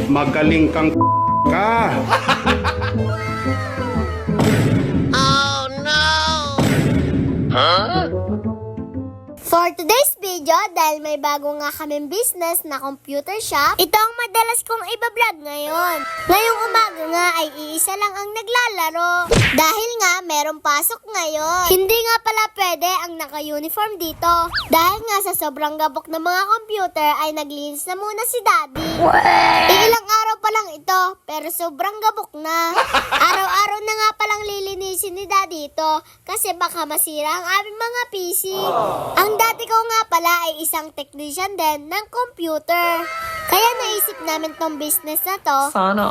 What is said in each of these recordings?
Magaling kang ka. Oh no! Huh? For today's video, dahil may bago nga kaming business na computer shop, ito ang madalas kong ibablog ngayon. Ngayong umaga nga ay iisa lang ang naglalaro. Dahil nga merong pasok ngayon. Hindi nga pala pwede ang naka-uniform dito. Dahil nga sa sobrang gabok ng mga computer ay naglinis na muna si Daddy. Ilang araw pa lang ito, pero sobrang gabok na. Araw-araw na nga palang lilinisin ni Daddy ito kasi baka masira ang aming mga PC. Ang dati ko nga pala ay isang technician din ng computer. Kaya naisip namin tong business na to.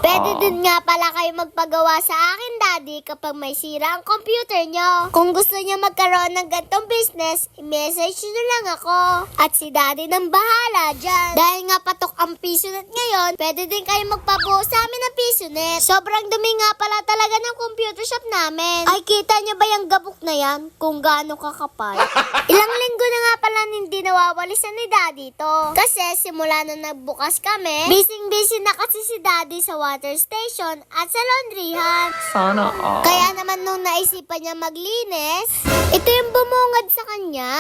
Pwede din nga pala kayo magpagawa sa akin, Daddy, kapag may sira ang computer nyo. Kung gusto nyo magkaroon ng gantong business, i-message nyo lang ako. At si Daddy nang bahala dyan. Dahil nga patok ang PisoNet ngayon, pwede din kayo magpabuo sa amin ng PisoNet. Sobrang dumi nga pala talaga ng computer shop namin. Ay, kita nyo ba yung gabok na yan? Kung gaano kakapal. Ilang linggo na nga pala hindi nawawalisan ni Daddy to. Kasi simula na nagbukas kami, busy na kasi si Daddy sa water station at sa laundryhan. Sana all. Kaya naman nung naisipan niya maglinis, ito yung bumungad sa kanya.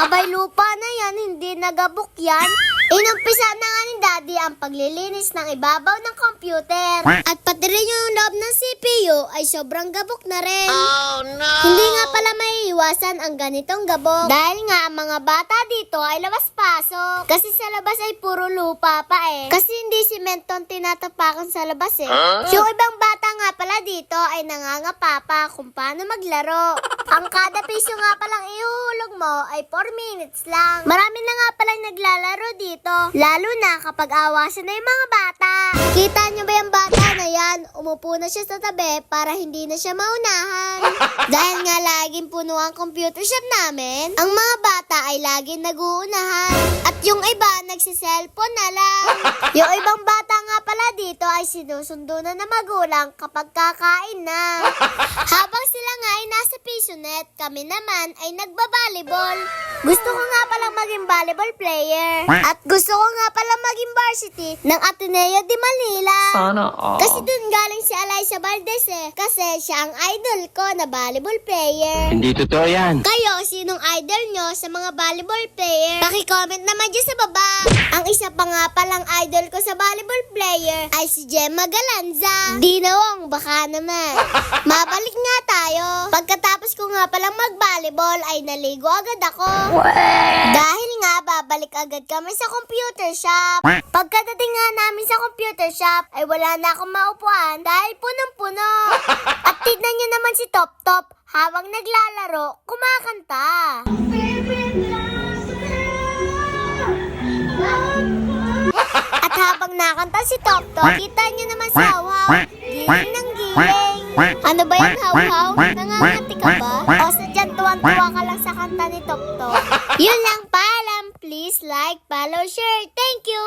Abay, lupa na yan, hindi nagabok yan. Inumpisa na nga ni Daddy ang paglilinis ng ibabaw ng computer. At pati rin yung loob ng CPU ay sobrang gabok na rin. Oh no! Hindi nga pala maiiwasan ang ganitong gabok. Dahil nga ang mga bata dito ay labas-pasok. Kasi sa labas ay puro lupa pa eh. Kasi hindi simento ang tinatapakan sa labas eh. Yung ibang bata nga pala dito ay nangangapa pa kung paano maglaro. Ang kada piso nga palang ihuhulog mo ay 4 minutes lang. Marami na nga palang naglalaro dito. Lalo na kapag awasan na yung mga bata. Kita nyo ba yung bata na yan? Umupo na siya sa tabi para hindi na siya maunahan. Dahil nga laging puno ang computer shop namin, ang mga bata ay laging naguunahan. At yung iba nagsiselfone na lang. Yung ibang bata nga pala dito ay sinusundo na ng magulang kapag kakain na. Habang sila nga ay nasa PisoNet, kami naman ay nagbabalibol. Gusto ko nga palang maging volleyball player. At gusto ko nga palang maging varsity ng Ateneo de Manila. Sana all. Kasi dun galing si Alyssa Valdez eh. Kasi siya ang idol ko na volleyball player. Hindi totoo yan. Kayo, sinong idol nyo sa mga volleyball player? Paki-comment naman dyan sa baba. Ang isa pa nga palang idol ko sa volleyball player ay si Gemma Galanza. Di na Wong, baka naman. Mabalik nga tayo. Pagkatapos ko nga palang mag-volleyball ay naligo agad ako. Dahil nga babalik agad kami sa computer shop. Pagkadating nga namin sa computer shop ay wala na akong maupuan dahil punong-puno. At tignan nyo naman si Top Top habang naglalaro, kumakanta. At habang nakanta si Top Top, kita nyo naman si Haw-Haw. Giling ng giling. Ano ba yan, Haw-Haw? Nangangati ka ba? O sadyan tuwang-tuwa ka lang sa kanta ni Top Top? Yun lang, paalam. Please like, follow, share. Thank you!